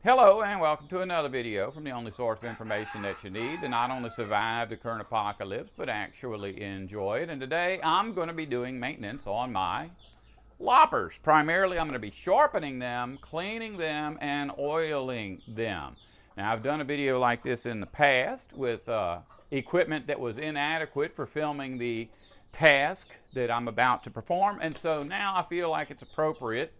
Hello and welcome to another video from the only source of information that you need to not only survive the current apocalypse but actually enjoy it. And today I'm going to be doing maintenance on my loppers. Primarily I'm going to be sharpening them, cleaning them, and oiling them. Now I've done a video like this in the past with equipment that was inadequate for filming the task that I'm about to perform, and so now I feel like it's appropriate,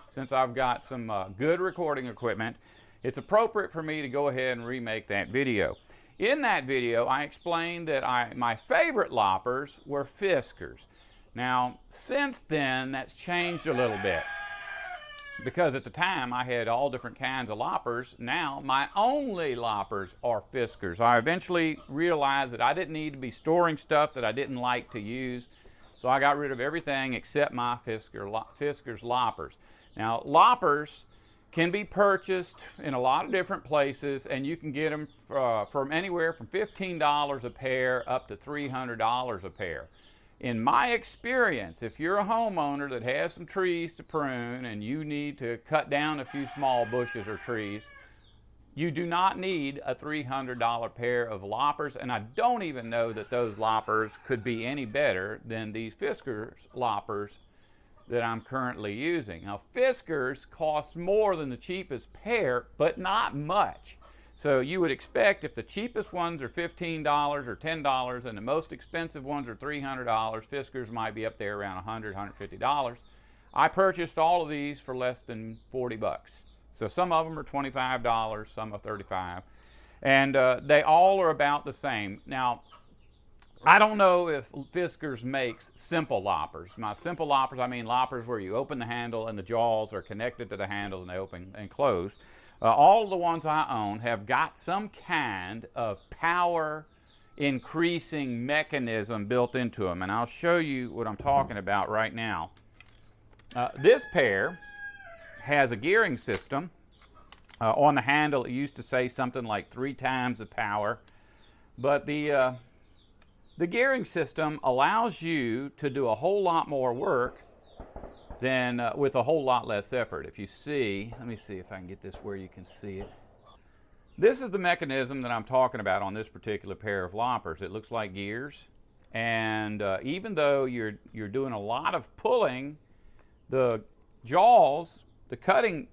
since I've got some good recording equipment, it's appropriate for me to go ahead and remake that video. In that video, I explained that my favorite loppers were Fiskars. Now, since then, that's changed a little bit. Because at the time, I had all different kinds of loppers. Now, my only loppers are Fiskars. I eventually realized that I didn't need to be storing stuff that I didn't like to use, so I got rid of everything except my Fiskars loppers. Now, loppers can be purchased in a lot of different places, and you can get them from anywhere from $15 a pair up to $300 a pair. In my experience, if you're a homeowner that has some trees to prune and you need to cut down a few small bushes or trees, you do not need a $300 pair of loppers, and I don't even know that those loppers could be any better than these Fiskars loppers that I'm currently using. Now, Fiskars cost more than the cheapest pair, but not much. So you would expect if the cheapest ones are $15 or $10 and the most expensive ones are $300, Fiskars might be up there around $100, $150. I purchased all of these for less than 40 bucks. So some of them are $25, some are $35, and they all are about the same. Now, I don't know if Fiskars makes simple loppers. My simple loppers, I mean loppers where you open the handle and the jaws are connected to the handle and they open and close. All of the ones I own have got some kind of power increasing mechanism built into them, and I'll show you what I'm talking about right now. This pair has a gearing system. On the handle it used to say something like 3 times the power, but the gearing system allows you to do a whole lot more work than with a whole lot less effort. If you see, let me see if I can get this where you can see it. This is the mechanism that I'm talking about on this particular pair of loppers. It looks like gears, and even though you're doing a lot of pulling, the jaws, the cutting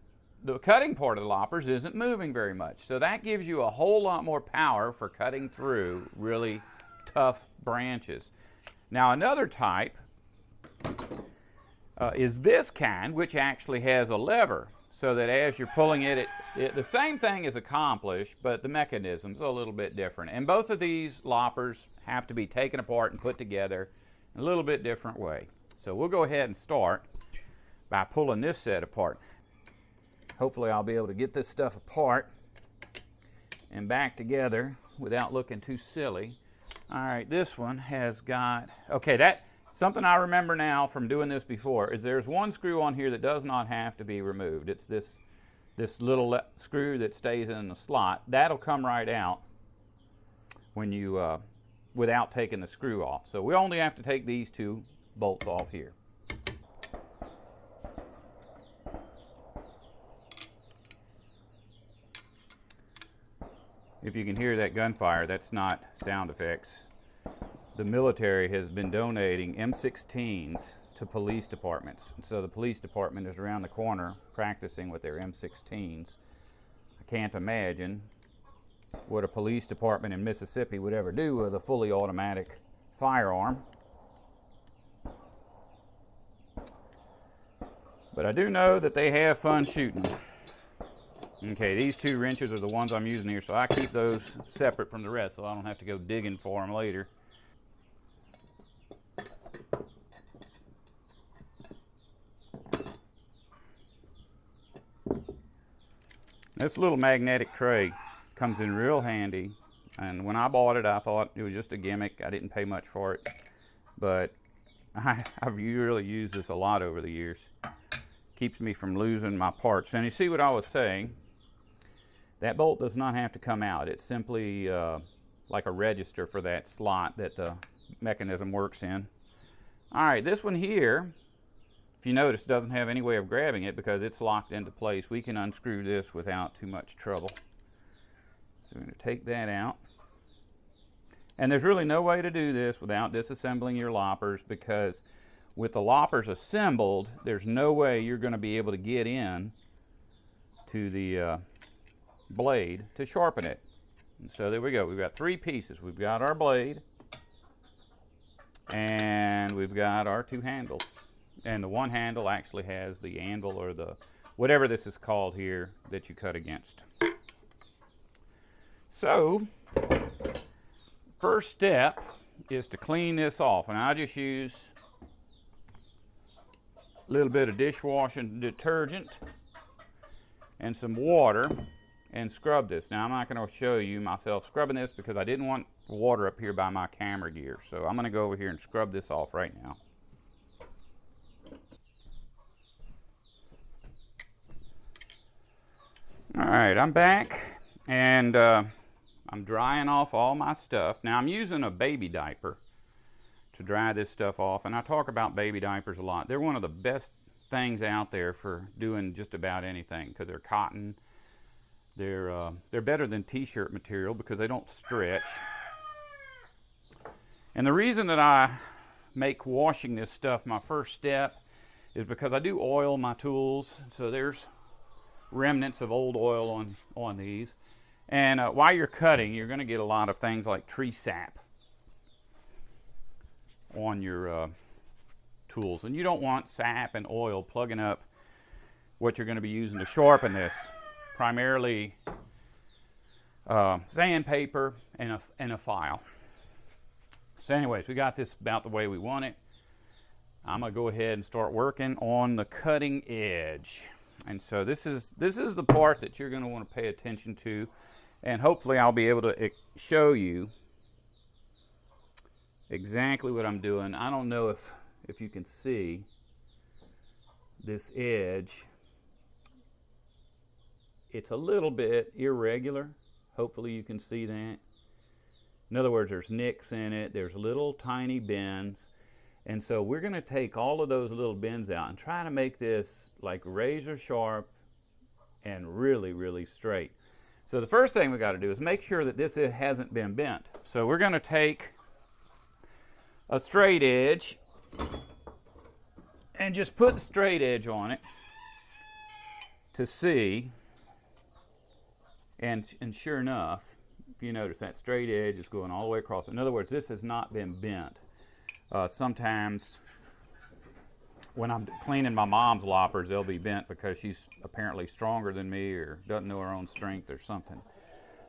part of the loppers isn't moving very much. So that gives you a whole lot more power for cutting through really tough branches. Now, another type is this kind, which actually has a lever, so that as you're pulling it, the same thing is accomplished, but the mechanism's a little bit different. And both of these loppers have to be taken apart and put together in a little bit different way. So we'll go ahead and start by pulling this set apart. Hopefully I'll be able to get this stuff apart and back together without looking too silly. All right, this one has got, okay, something I remember now from doing this before is there's one screw on here that does not have to be removed. It's this little screw that stays in the slot. That'll come right out when you, without taking the screw off. So we only have to take these 2 bolts off here. If you can hear that gunfire, that's not sound effects. The military has been donating M16s to police departments. And so the police department is around the corner practicing with their M16s. I can't imagine what a police department in Mississippi would ever do with a fully automatic firearm. But I do know that they have fun shooting. Okay, these 2 wrenches are the ones I'm using here, so I keep those separate from the rest so I don't have to go digging for them later. This little magnetic tray comes in real handy, and when I bought it I thought it was just a gimmick. I didn't pay much for it, but I've really used this a lot over the years. Keeps me from losing my parts. And you see what I was saying, that bolt does not have to come out. It's simply like a register for that slot that the mechanism works in. All right, this one here if you notice, it doesn't have any way of grabbing it because it's locked into place. We can unscrew this without too much trouble. So we're going to take that out. And there's really no way to do this without disassembling your loppers, because with the loppers assembled, there's no way you're going to be able to get in to the blade to sharpen it. And so there we go. We've got 3 pieces. We've got our blade, and we've got our 2 handles. And the one handle actually has the anvil, or the whatever this is called here, that you cut against. So first step is to clean this off, and I just use a little bit of dishwashing detergent and some water and scrub this. Now I'm not going to show you myself scrubbing this because I didn't want water up here by my camera gear, so I'm going to go over here and scrub this off right now. All right, I'm back, and I'm drying off all my stuff. Now I'm using a baby diaper to dry this stuff off, and I talk about baby diapers a lot. They're one of the best things out there for doing just about anything because they're cotton. They're better than t-shirt material because they don't stretch. And the reason that I make washing this stuff my first step is because I do oil my tools, so there's remnants of old oil on these. And while you're cutting, you're going to get a lot of things like tree sap on your tools. And you don't want sap and oil plugging up what you're going to be using to sharpen this. Primarily sandpaper and a file. So anyways, we got this about the way we want it. I'm going to go ahead and start working on the cutting edge. And so this is the part that you're going to want to pay attention to, and hopefully I'll be able to show you exactly what I'm doing. I don't know if you can see this edge. It's a little bit irregular. Hopefully you can see that. In other words, there's nicks in it, there's little tiny bends. And so we're going to take all of those little bends out and try to make this like razor sharp and really, really straight. So the first thing we got to do is make sure that this hasn't been bent. So we're going to take a straight edge and just put the straight edge on it to see. And sure enough, if you notice, that straight edge is going all the way across. In other words, this has not been bent. Sometimes when I'm cleaning my mom's loppers, they'll be bent because she's apparently stronger than me or doesn't know her own strength or something.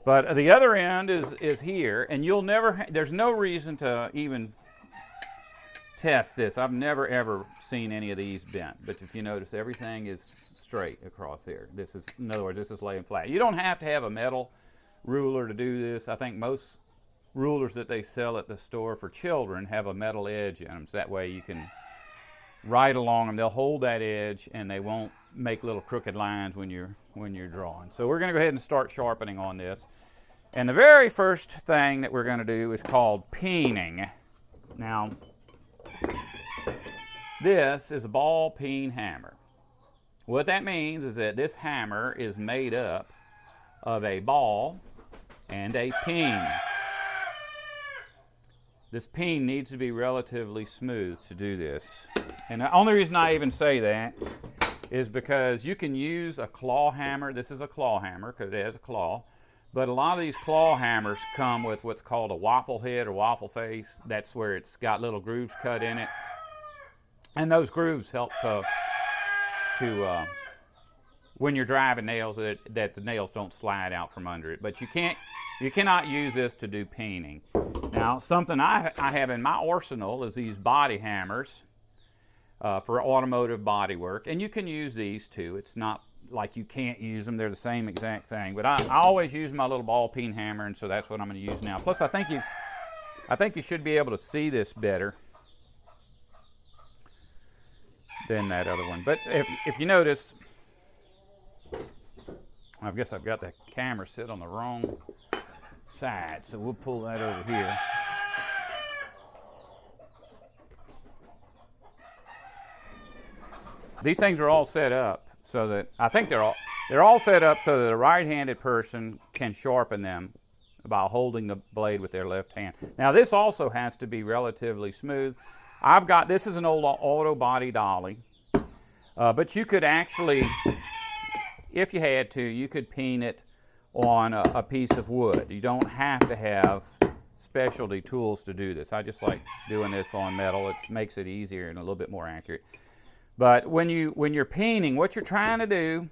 But the other end is here, and you'll never, there's no reason to even test this. I've never ever seen any of these bent, but if you notice, everything is straight across here. This is, in other words, this is laying flat. You don't have to have a metal ruler to do this. I think most rulers that they sell at the store for children have a metal edge in them, so that way you can write along them. They'll hold that edge and they won't make little crooked lines when you're drawing. So we're going to go ahead and start sharpening on this. And the very first thing that we're going to do is called peening. Now, this is a ball peen hammer. What that means is that this hammer is made up of a ball and a peen. This peen needs to be relatively smooth to do this. And the only reason I even say that is because you can use a claw hammer. This is a claw hammer because it has a claw. But a lot of these claw hammers come with what's called a waffle head or waffle face. That's where it's got little grooves cut in it. And those grooves help to when you're driving nails, that the nails don't slide out from under it. But you cannot use this to do peening. Now, something I have in my arsenal is these body hammers for automotive body work. And you can use these too. It's not like you can't use them. They're the same exact thing. But I always use my little ball peen hammer, and so that's what I'm going to use now. Plus, I think you should be able to see this better than that other one. But if you notice, I guess I've got the camera sit on the wrong side, so we'll pull that over here. these things are all set up so that, I think they're all set up so that a right-handed person can sharpen them by holding the blade with their left hand. Now this also has to be relatively smooth. This is an old auto body dolly, but you could actually, if you had to, you could peen it on a piece of wood. You don't have to have specialty tools to do this. I just like doing this on metal. It makes it easier and a little bit more accurate. But when you're peening, what you're trying to do,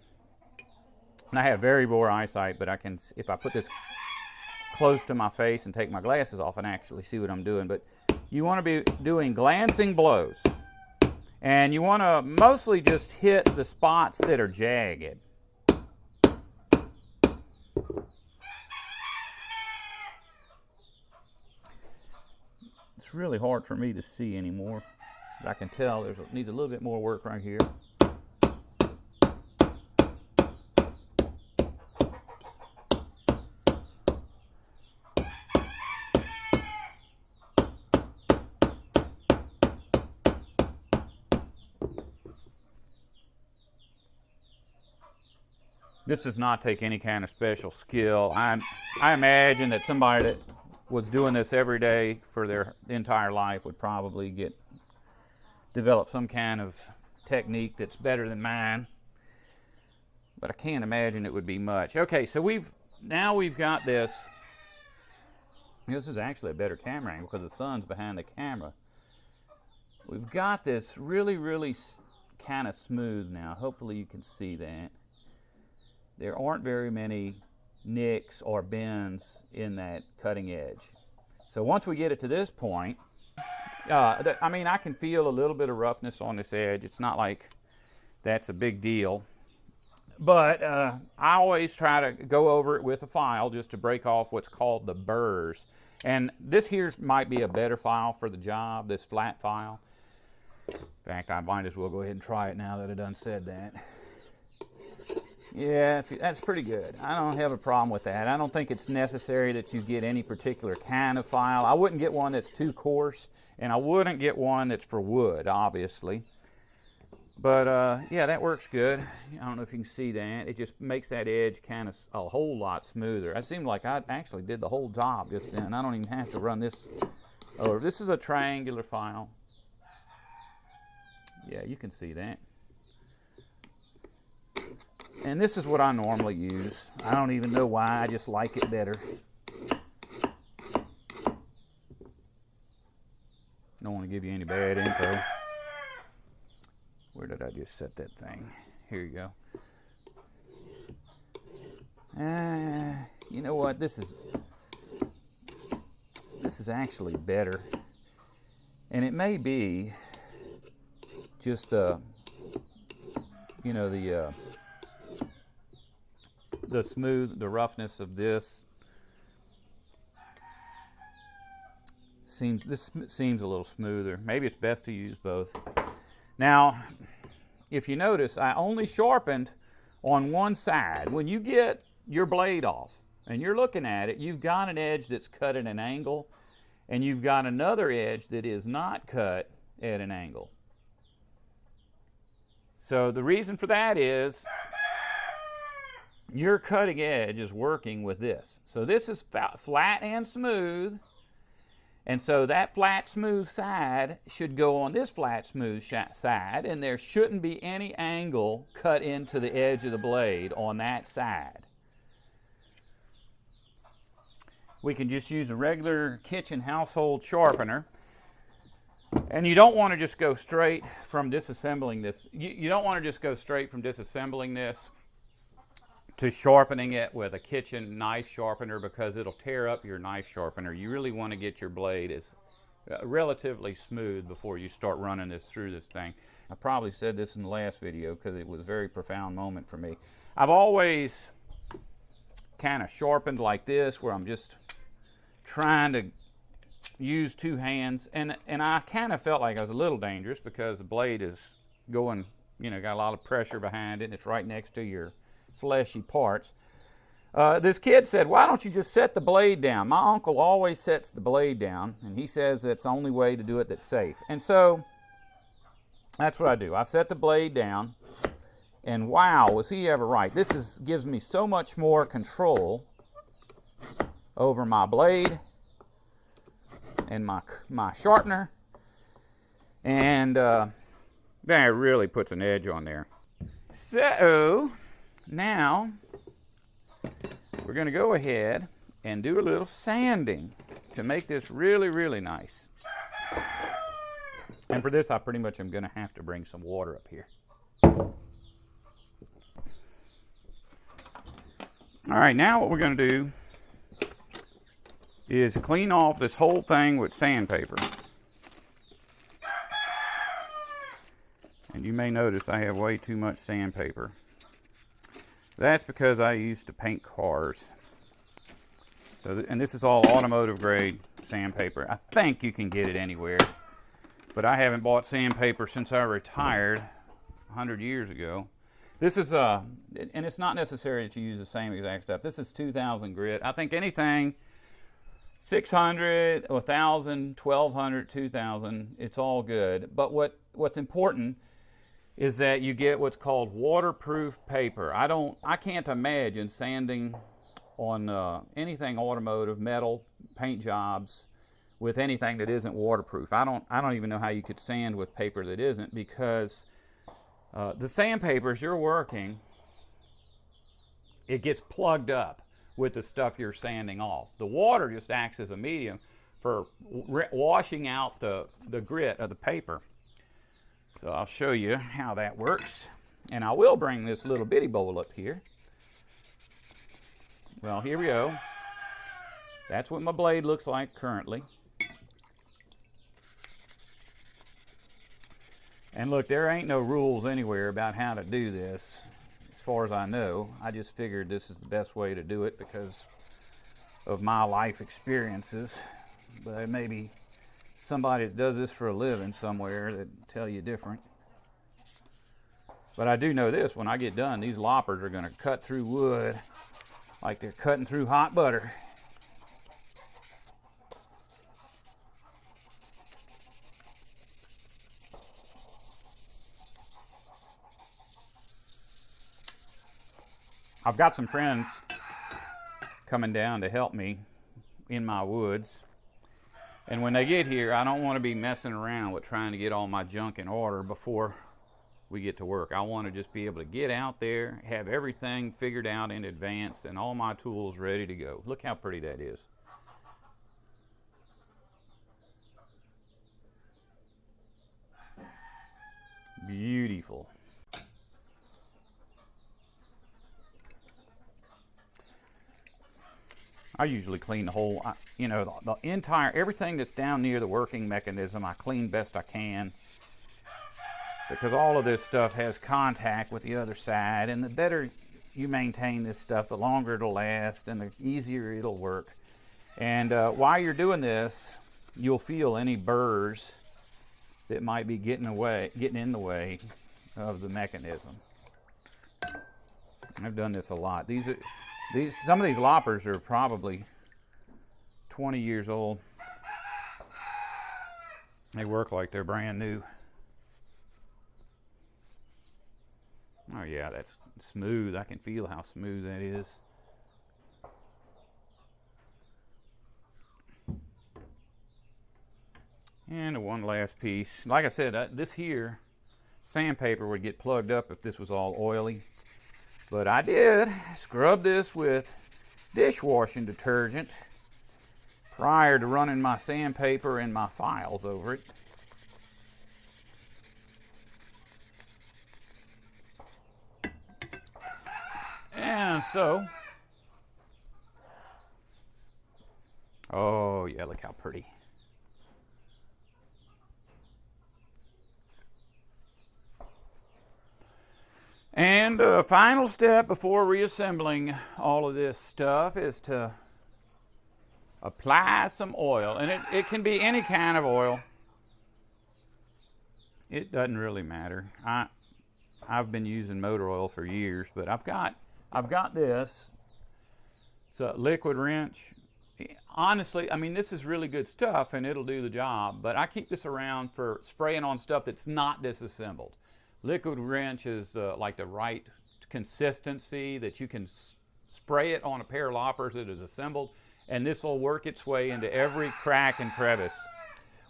and I have very poor eyesight, but if I put this close to my face and take my glasses off and actually see what I'm doing, but you want to be doing glancing blows. And you want to mostly just hit the spots that are jagged. It's really hard for me to see anymore. But I can tell needs a little bit more work right here. This does not take any kind of special skill. I imagine that somebody that was doing this every day for their entire life would probably develop some kind of technique that's better than mine. But I can't imagine it would be much. Okay, so now we've got this. This is actually a better camera angle because the sun's behind the camera. We've got this really, really kind of smooth now. Hopefully you can see that. There aren't very many nicks or bends in that cutting edge. So once we get it to this point, I mean, I can feel a little bit of roughness on this edge. It's not like that's a big deal. But I always try to go over it with a file just to break off what's called the burrs. And this here might be a better file for the job, this flat file. In fact, I might as well go ahead and try it now that I done said that. Yeah, that's pretty good. I don't have a problem with that. I don't think it's necessary that you get any particular kind of file. I wouldn't get one that's too coarse, and I wouldn't get one that's for wood, obviously. But yeah, that works good. I don't know if you can see that. It just makes that edge kind of a whole lot smoother. It seemed like I actually did the whole job just then. I don't even have to run this over. This is a triangular file. Yeah, you can see that. And this is what I normally use. I don't even know why, I just like it better. Don't want to give you any bad info. Where did I just set that thing? Here you go. You know what? This is actually better. And it may be just the roughness of this seems a little smoother. Maybe it's best to use both. Now, if you notice, I only sharpened on one side. When you get your blade off and you're looking at it, you've got an edge that's cut at an angle, and you've got another edge that is not cut at an angle. So the reason for that is your cutting edge is working with this. So this is flat and smooth, and so that flat smooth side should go on this flat smooth side, and there shouldn't be any angle cut into the edge of the blade on that side. We can just use a regular kitchen household sharpener. And you don't want to just go straight from disassembling this. You don't want to just go straight from disassembling this to sharpening it with a kitchen knife sharpener, because it'll tear up your knife sharpener. You really want to get your blade as relatively smooth before you start running this through this thing. I probably said this in the last video because it was a very profound moment for me. I've always kind of sharpened like this, where I'm just trying to use two hands, and I kind of felt like I was a little dangerous because the blade is going, got a lot of pressure behind it, and it's right next to your fleshy parts. This kid said, why don't you just set the blade down? My uncle always sets the blade down, and he says that's the only way to do it that's safe. And so That's what I do. I set the blade down, and wow, was he ever right. Gives me so much more control over my blade and my sharpener, and that really puts an edge on there. So now we're going to go ahead and do a little sanding to make this really, really nice. And for this, I pretty much am going to have to bring some water up here. All right, now what we're going to do is clean off this whole thing with sandpaper. And you may notice I have way too much sandpaper. That's because I used to paint cars. And this is all automotive grade sandpaper. I think you can get it anywhere, but I haven't bought sandpaper since I retired 100 years ago. This is and it's not necessary that you use the same exact stuff. This is 2000 grit. I think anything 600, 1000, 1200, 2000, it's all good. But what's important is that you get what's called waterproof paper. I can't imagine sanding on anything automotive, metal, paint jobs with anything that isn't waterproof. I don't even know how you could sand with paper that isn't, because the sandpaper, as you're working, it gets plugged up with the stuff you're sanding off. The water just acts as a medium for washing out the grit of the paper. So I'll show you how that works. And I will bring this little bitty bowl up here. Well, here we go. That's what my blade looks like currently. And look, there ain't no rules anywhere about how to do this, as far as I know. I just figured this is the best way to do it because of my life experiences. But maybe somebody that does this for a living somewhere that tell you different. But I do know this: when I get done, these loppers are going to cut through wood like they're cutting through hot butter. I've got some friends coming down to help me in my woods. And when they get here, I don't want to be messing around with trying to get all my junk in order before we get to work. I want to just be able to get out there, have everything figured out in advance, and all my tools ready to go. Look how pretty that is. Beautiful. I usually clean the whole, the entire, everything that's down near the working mechanism, I clean best I can, because all of this stuff has contact with the other side, and the better you maintain this stuff, the longer it'll last and the easier it'll work. And while you're doing this, you'll feel any burrs that might be getting in the way of the mechanism. I've done this a lot. Some of these loppers are probably 20 years old. They work like they're brand new. Oh yeah, that's smooth. I can feel how smooth that is. And one last piece. Like I said, this here sandpaper would get plugged up if this was all oily. But I did scrub this with dishwashing detergent prior to running my sandpaper and my files over it. And so, oh yeah, look how pretty. And the final step before reassembling all of this stuff is to apply some oil. And it can be any kind of oil. It doesn't really matter. I've been using motor oil for years, but I've got this. It's a liquid wrench. honestly, I mean, this is really good stuff and it'll do the job, but I keep this around for spraying on stuff that's not disassembled. Liquid wrench is like the right consistency that you can spray it on a pair of loppers that is assembled, and this will work its way into every crack and crevice.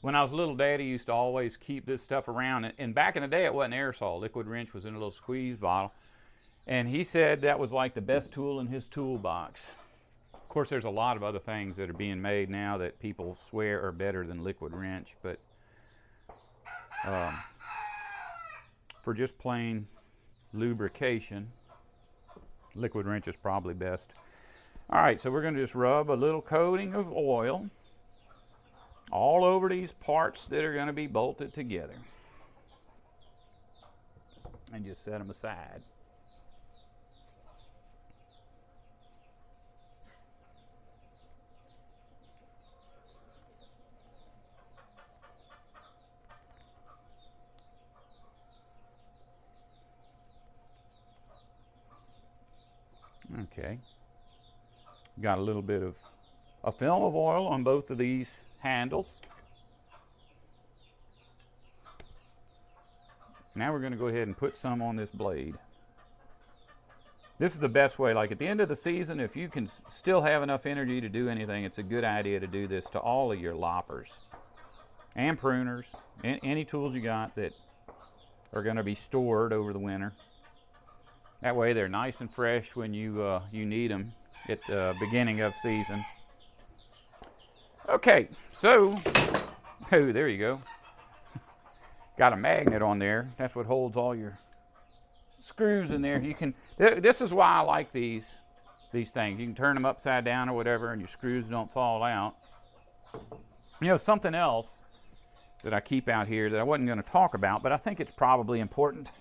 When I was little, Daddy used to always keep this stuff around, and back in the day it wasn't aerosol. Liquid wrench was in a little squeeze bottle, and he said that was like the best tool in his toolbox. Of course, there's a lot of other things that are being made now that people swear are better than liquid wrench, but for just plain lubrication, liquid wrench is probably best. All right, so we're going to just rub a little coating of oil all over these parts that are going to be bolted together, and just set them aside. Okay, got a little bit of a film of oil on both of these handles. Now we're going to go ahead and put some on this blade. This is the best way. Like at the end of the season, if you can still have enough energy to do anything, it's a good idea to do this to all of your loppers and pruners, any tools you got that are going to be stored over the winter. That way they're nice and fresh when you need them at the beginning of season. Okay, so, oh, there you go. Got a magnet on there. That's what holds all your screws in there. You can. This is why I like these things. You can turn them upside down or whatever, and your screws don't fall out. You know, something else that I keep out here that I wasn't going to talk about, but I think it's probably important,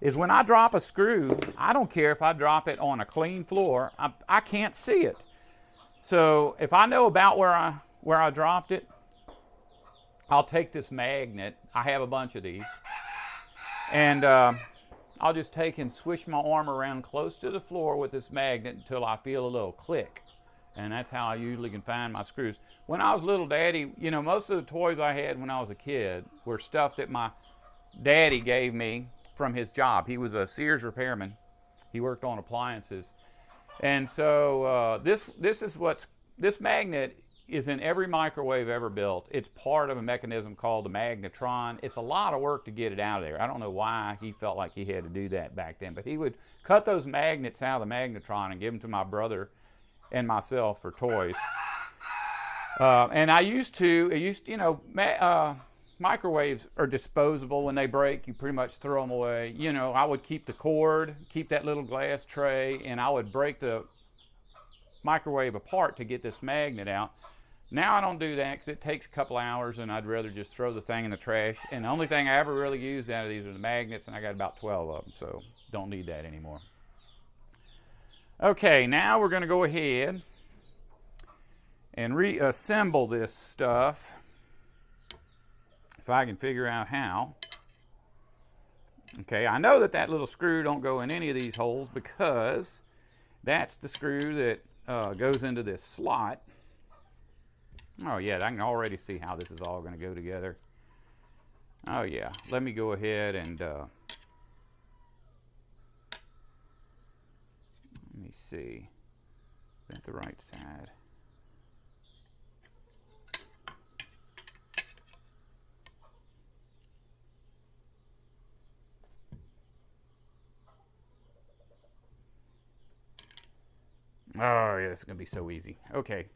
is when I drop a screw, I don't care if I drop it on a clean floor, I can't see it. So if I know about where I dropped it, I'll take this magnet. I have a bunch of these, and I'll just take and swish my arm around close to the floor with this magnet until I feel a little click, and that's how I usually can find my screws. When I was little, Daddy, you know, most of the toys I had when I was a kid were stuff that my daddy gave me from his job. He was a Sears repairman. He worked on appliances. And so this magnet is in every microwave ever built. It's part of a mechanism called the magnetron. It's a lot of work to get it out of there. I don't know why he felt like he had to do that back then, but he would cut those magnets out of the magnetron and give them to my brother and myself for toys. And microwaves are disposable. When they break, you pretty much throw them away. You know, I would keep the cord, keep that little glass tray, and I would break the microwave apart to get this magnet out. Now I don't do that because it takes a couple hours, and I'd rather just throw the thing in the trash. And the only thing I ever really used out of these are the magnets, and I got about 12 of them, so don't need that anymore. Okay, now we're going to go ahead and reassemble this stuff, if I can figure out how. Okay, I know that little screw don't go in any of these holes because that's the screw that goes into this slot. Oh yeah, I can already see how this is all going to go together. Oh yeah, let me go ahead and let me see. Is that the right side? Oh, yeah, this is going to be so easy. Okay,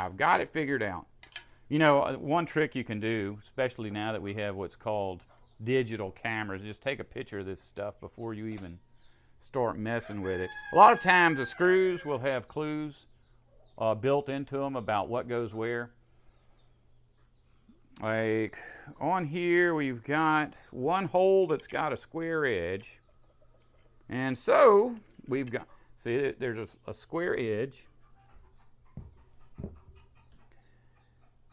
I've got it figured out. You know, one trick you can do, especially now that we have what's called digital cameras, just take a picture of this stuff before you even start messing with it. A lot of times the screws will have clues built into them about what goes where. Like on here, we've got one hole that's got a square edge. And so we've got... See, there's a square edge.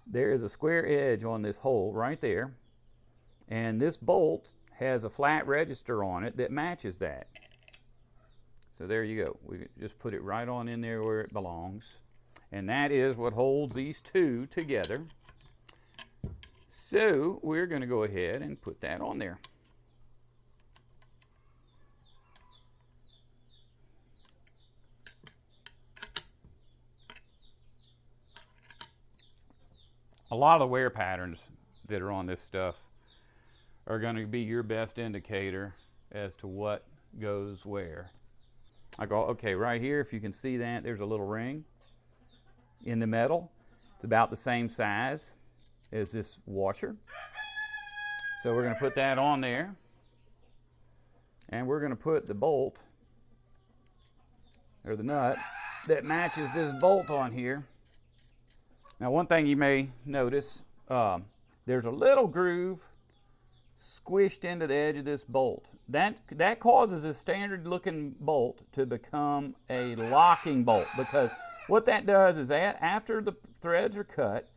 There is a square edge on this hole right there. And this bolt has a flat register on it that matches that. So there you go. We just put it right on in there where it belongs. and that is what holds these two together. So we're going to go ahead and put that on there. A lot of the wear patterns that are on this stuff are going to be your best indicator as to what goes where. I go, okay, right here, if you can see that, there's a little ring in the metal. It's about the same size as this washer. So we're going to put that on there, and we're going to put the bolt, or the nut, that matches this bolt on here. Now, one thing you may notice, there's a little groove squished into the edge of this bolt. That causes a standard looking bolt to become a locking bolt, because what that does is that after the threads are cut,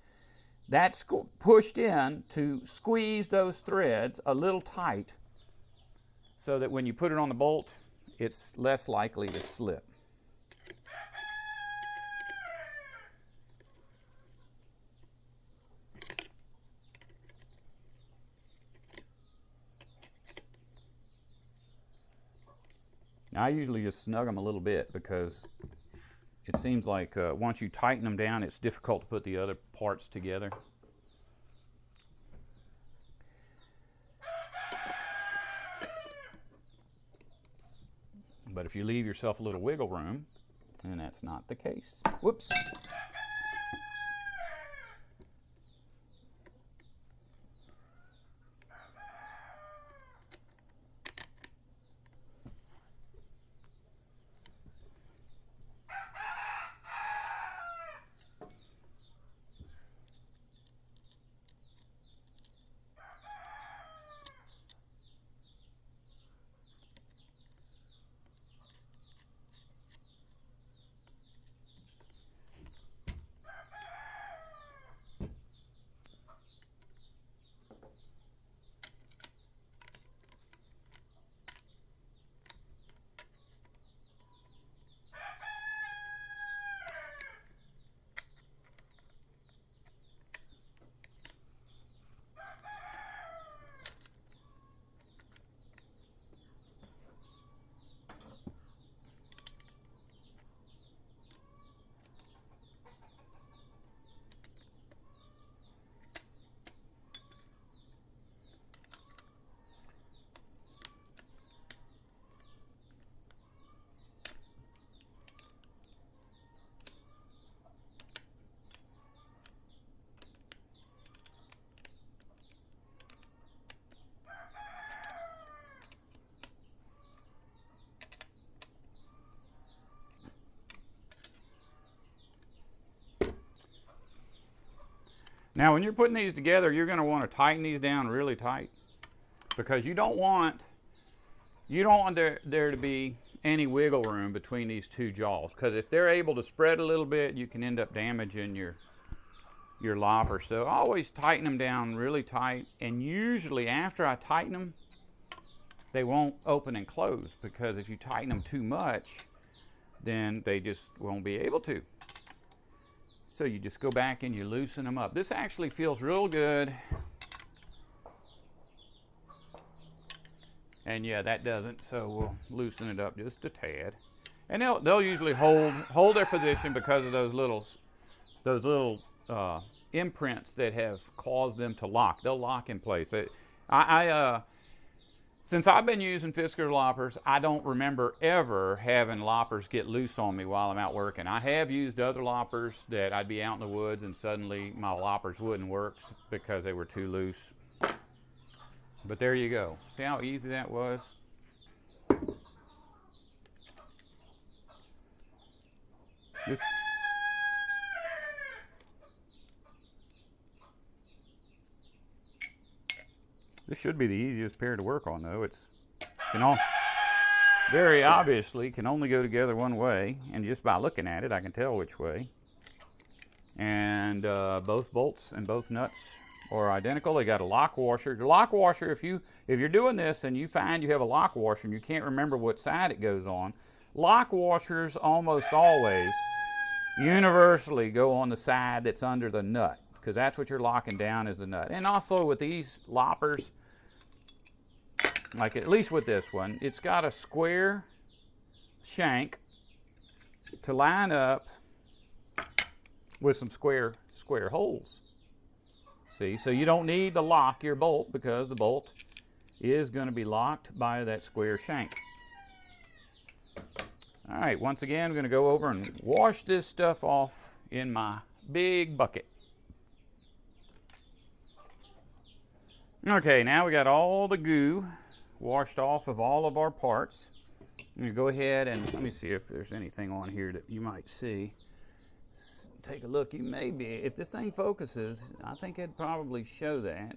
that's pushed in to squeeze those threads a little tight so that when you put it on the bolt, it's less likely to slip. Now, I usually just snug them a little bit because it seems like once you tighten them down, it's difficult to put the other parts together. But if you leave yourself a little wiggle room, then that's not the case. Whoops. Now, when you're putting these together, you're going to want to tighten these down really tight, because you don't want there to be any wiggle room between these two jaws, because if they're able to spread a little bit, you can end up damaging your lopper. So always tighten them down really tight, and usually after I tighten them, they won't open and close, because if you tighten them too much, then they just won't be able to. So you just go back and you loosen them up. This actually feels real good. And yeah, that doesn't, so we'll loosen it up just a tad. And they'll usually hold their position because of those little imprints that have caused them to lock. They'll lock in place. Since I've been using Fisker loppers, I don't remember ever having loppers get loose on me while I'm out working. I have used other loppers that I'd be out in the woods and suddenly my loppers wouldn't work because they were too loose. But there you go. See how easy that was? This should be the easiest pair to work on, though. Very obviously can only go together one way, and just by looking at it, I can tell which way. And both bolts and both nuts are identical. They got a lock washer. The lock washer, if you're doing this and you find you have a lock washer and you can't remember what side it goes on, lock washers almost always, universally go on the side that's under the nut, because that's what you're locking down is the nut. And also with these loppers, like at least with this one, it's got a square shank to line up with some square holes. See, so you don't need to lock your bolt because the bolt is going to be locked by that square shank. All right, once again, I'm going to go over and wash this stuff off in my big bucket. Okay, now we got all the goo washed off of all of our parts. I'm going to go ahead and let me see if there's anything on here that you might see. Take a look. You may be, if this thing focuses, I think it'd probably show that.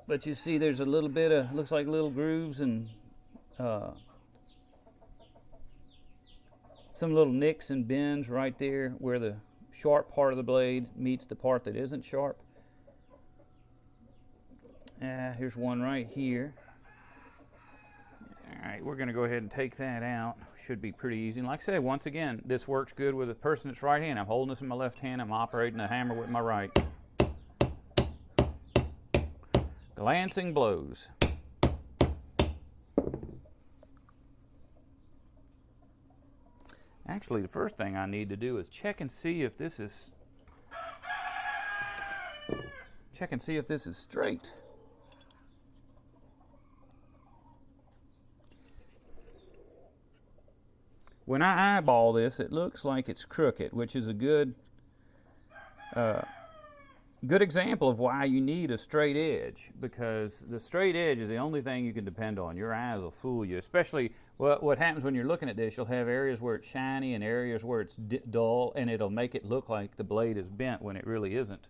But you see there's a little bit of, looks like little grooves and some little nicks and bends right there where the sharp part of the blade meets the part that isn't sharp. Here's one right here. All right, we're going to go ahead and take that out. Should be pretty easy. And like I said, once again, this works good with a person that's right-handed. I'm holding this in my left hand. I'm operating the hammer with my right. Glancing blows. Actually, the first thing I need to do is check and see if this is straight. When I eyeball this, it looks like it's crooked, which is a good example of why you need a straight edge, because the straight edge is the only thing you can depend on. Your eyes will fool you, especially what happens when you're looking at this. You'll have areas where it's shiny and areas where it's dull, and it'll make it look like the blade is bent when it really isn't.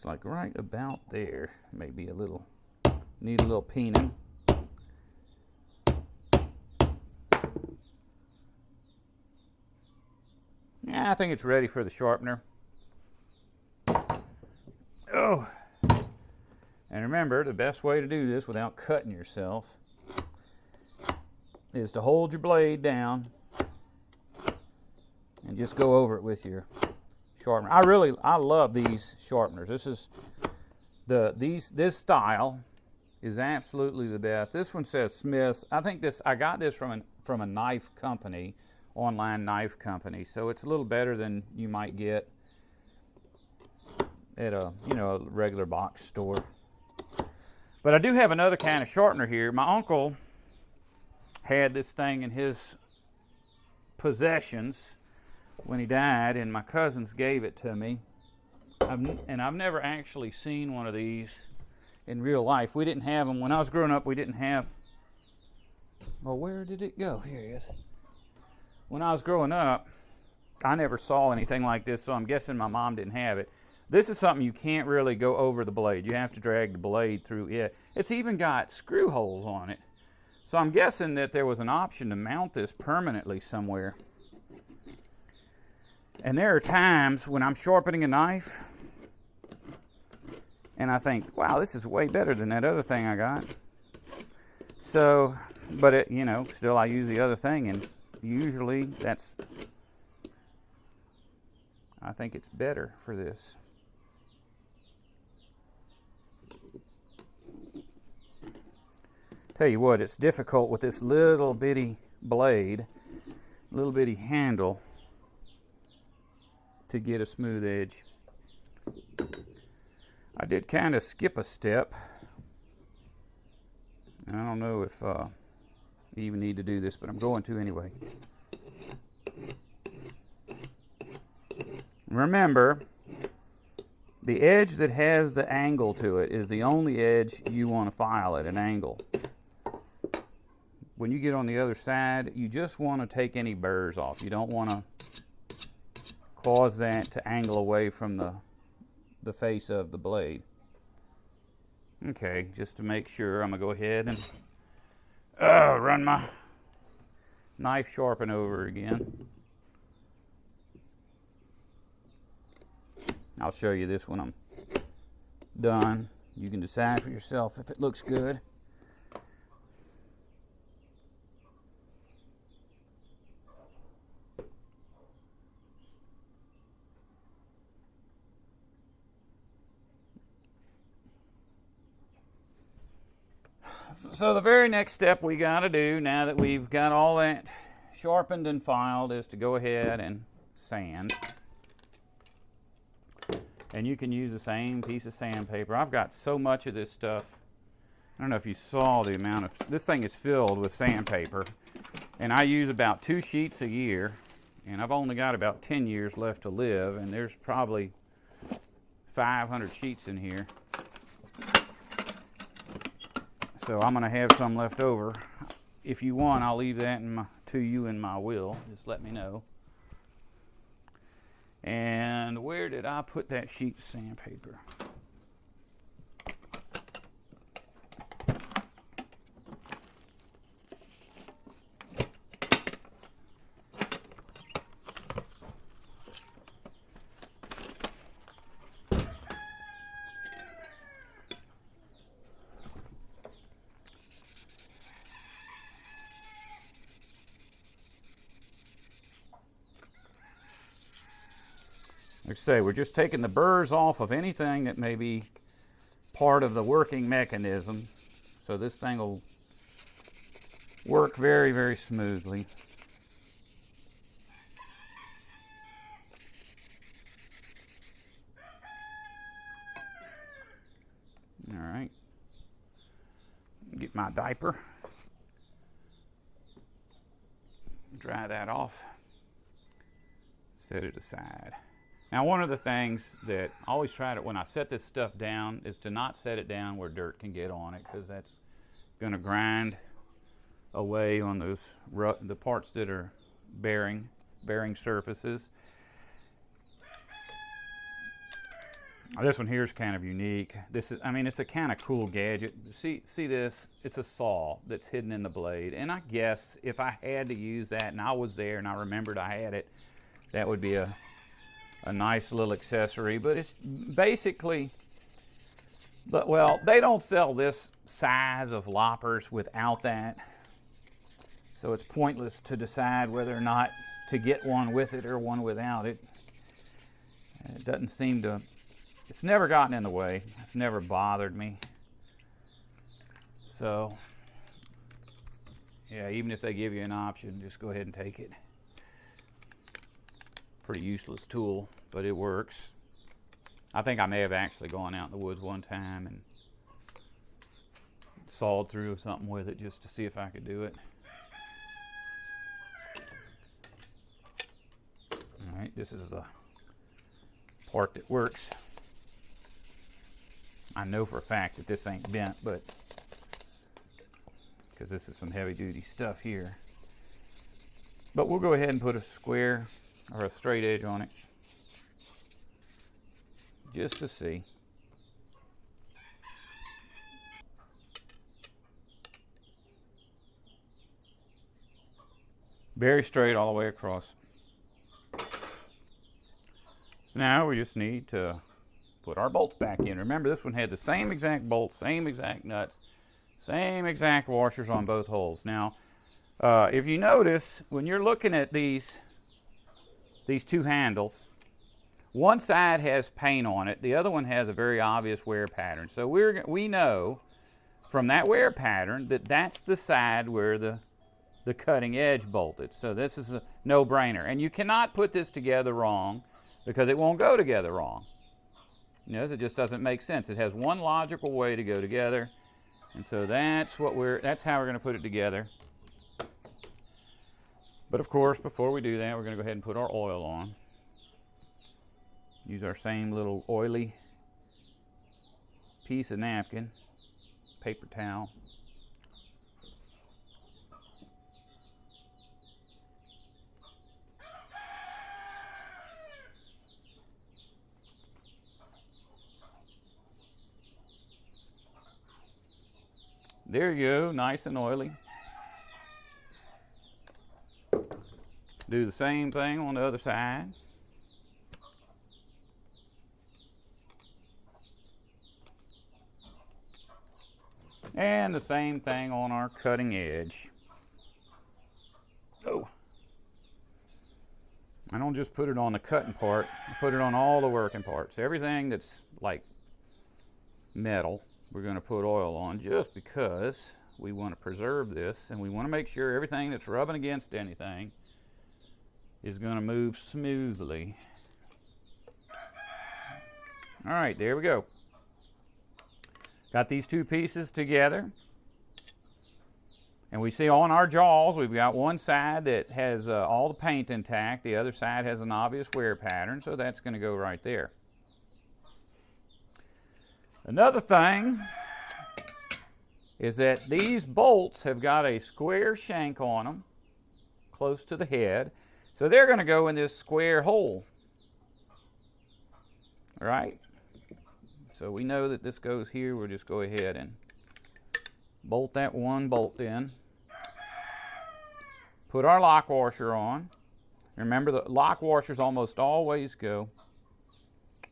Like right about there, maybe a little, need a little peening. Yeah, I think it's ready for the sharpener. Oh, and remember, the best way to do this without cutting yourself is to hold your blade down and just go over it with your sharpener. I love these sharpeners. This is this style is absolutely the best. This one says Smith's. I got this from a knife company, online knife company. So it's a little better than you might get at a regular box store. But I do have another kind of sharpener here. My uncle had this thing in his possessions when he died, and my cousins gave it to me. I've never actually seen one of these in real life. We didn't have them. When I was growing up, we didn't have... Well, where did it go? Here it is. When I was growing up, I never saw anything like this, so I'm guessing my mom didn't have it. This is something you can't really go over the blade. You have to drag the blade through it. It's even got screw holes on it. So I'm guessing that there was an option to mount this permanently somewhere. And there are times when I'm sharpening a knife and I think, wow, this is way better than that other thing I got. So, but still I use the other thing, and usually I think it's better for this. Tell you what, it's difficult with this little bitty blade, little bitty handle, to get a smooth edge. I did kind of skip a step. I don't know if you even need to do this, but I'm going to anyway. Remember, the edge that has the angle to it is the only edge you want to file at an angle. When you get on the other side, you just want to take any burrs off. You don't want to cause that to angle away from the face of the blade. Okay, just to make sure, I'm going to go ahead and run my knife sharpen over again. I'll show you this when I'm done. You can decide for yourself if it looks good. So the very next step we got to do, now that we've got all that sharpened and filed, is to go ahead and sand. And you can use the same piece of sandpaper. I've got so much of this stuff. I don't know if you saw the amount of, this thing is filled with sandpaper. And I use about 2 sheets a year. And I've only got about 10 years left to live. And there's probably 500 sheets in here. So I'm going to have some left over. If you want, I'll leave that to you in my will. Just let me know. And where did I put that sheet of sandpaper? Like I say, we're just taking the burrs off of anything that may be part of the working mechanism. So this thing will work very, very smoothly. All right. Get my diaper. Dry that off. Set it aside. Now, one of the things that I always try to, when I set this stuff down, is to not set it down where dirt can get on it, because that's going to grind away on those the parts that are bearing surfaces. This one here is kind of unique. This is, I mean, it's a kind of cool gadget. See this? It's a saw that's hidden in the blade. And I guess if I had to use that and I was there and I remembered I had it, that would be a nice little accessory. But it's basically, well, they don't sell this size of loppers without that. So it's pointless to decide whether or not to get one with it or one without it. It doesn't seem to, it's never gotten in the way. It's never bothered me. So, yeah, even if they give you an option, just go ahead and take it. Pretty useless tool, but it works. I think I may have actually gone out in the woods one time and sawed through something with it just to see if I could do it. All right, this is the part that works. I know for a fact that this ain't bent, but because this is some heavy duty stuff here. But we'll go ahead and put a square or a straight edge on it just to see. Very straight all the way across. So now we just need to put our bolts back in. Remember, this one had the same exact bolts, same exact nuts, same exact washers on both holes. Now, if you notice, when you're looking at these two handles, one side has paint on it, the other one has a very obvious wear pattern. So we know from that wear pattern that that's the side where the cutting edge bolted. So this is a no-brainer. And you cannot put this together wrong because it won't go together wrong. You know, it just doesn't make sense. It has one logical way to go together. And so that's how we're going to put it together. But of course, before we do that, we're going to go ahead and put our oil on. Use our same little oily piece of napkin, paper towel. There you go, nice and oily. Do the same thing on the other side. And the same thing on our cutting edge. Oh. I don't just put it on the cutting part, I put it on all the working parts. Everything that's like metal, we're going to put oil on just because we want to preserve this and we want to make sure everything that's rubbing against anything is going to move smoothly. All right, there we go. Got these two pieces together. And we see on our jaws, we've got one side that has all the paint intact. The other side has an obvious wear pattern, so that's going to go right there. Another thing is that these bolts have got a square shank on them, close to the head. So they're going to go in this square hole. All right? So we know that this goes here. We'll just go ahead and bolt that one bolt in. Put our lock washer on. Remember, the lock washers almost always go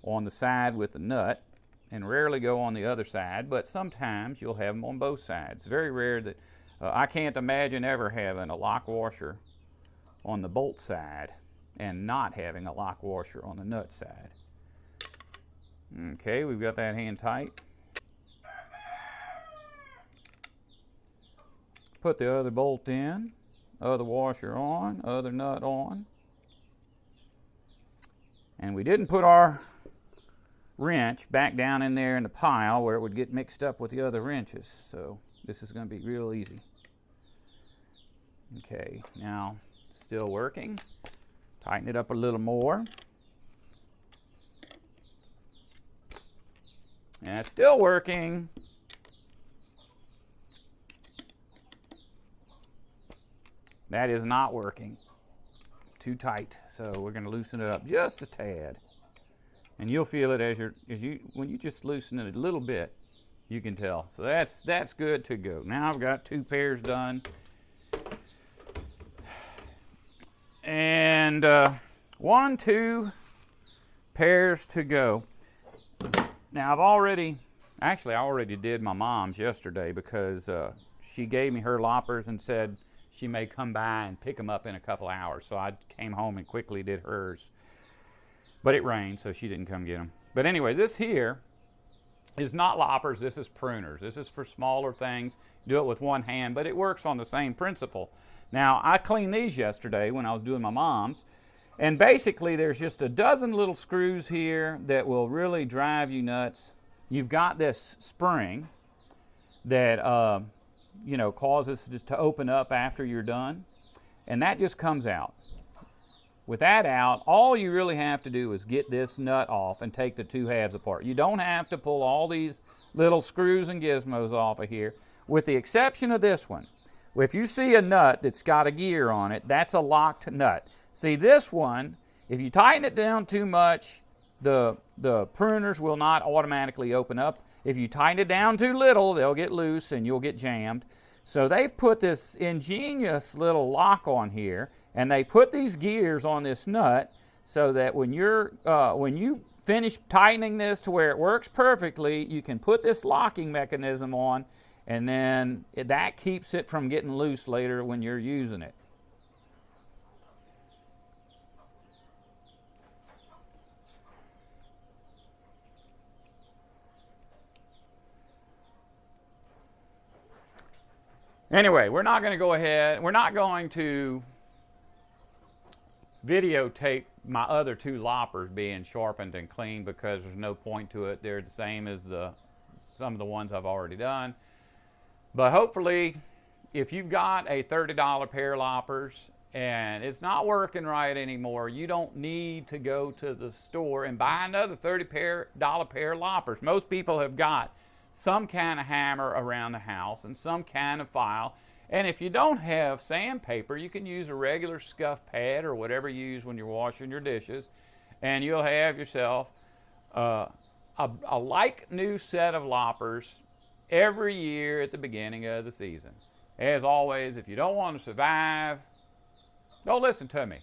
on the side with the nut and rarely go on the other side, but sometimes you'll have them on both sides. Very rare that, I can't imagine ever having a lock washer on the bolt side and not having a lock washer on the nut side. Okay, we've got that hand tight. Put the other bolt in, other washer on, other nut on. And we didn't put our wrench back down in there in the pile where it would get mixed up with the other wrenches. So this is going to be real easy. Okay, now it's still working. Tighten it up a little more. And it's still working. That is not working. Too tight. So we're going to loosen it up just a tad. And you'll feel it when you just loosen it a little bit, you can tell. So that's good to go. Now I've got two pairs done. And 1, 2 pairs to go. Now I already did my mom's yesterday because she gave me her loppers and said she may come by and pick them up in a couple hours. So I came home and quickly did hers. But it rained, so she didn't come get them. But anyway, this here is not loppers, this is pruners. This is for smaller things. Do it with one hand, but it works on the same principle. Now, I cleaned these yesterday when I was doing my mom's. And basically, there's just a dozen little screws here that will really drive you nuts. You've got this spring that causes it to open up after you're done, and that just comes out. With that out, all you really have to do is get this nut off and take the two halves apart. You don't have to pull all these little screws and gizmos off of here, with the exception of this one. If you see a nut that's got a gear on it, that's a locked nut. See, this one, if you tighten it down too much, the pruners will not automatically open up. If you tighten it down too little, they'll get loose and you'll get jammed. So they've put this ingenious little lock on here, and they put these gears on this nut so that when you finish tightening this to where it works perfectly, you can put this locking mechanism on, and then that keeps it from getting loose later when you're using it. Anyway, we're not going to videotape my other two loppers being sharpened and cleaned because there's no point to it. They're the same as some of the ones I've already done. But hopefully, if you've got a $30 pair of loppers and it's not working right anymore, you don't need to go to the store and buy another $30 pair of loppers. Most people have got some kind of hammer around the house and some kind of file. And if you don't have sandpaper, you can use a regular scuff pad or whatever you use when you're washing your dishes, and you'll have yourself a like new set of loppers every year at the beginning of the season. As always, if you don't want to survive, don't listen to me.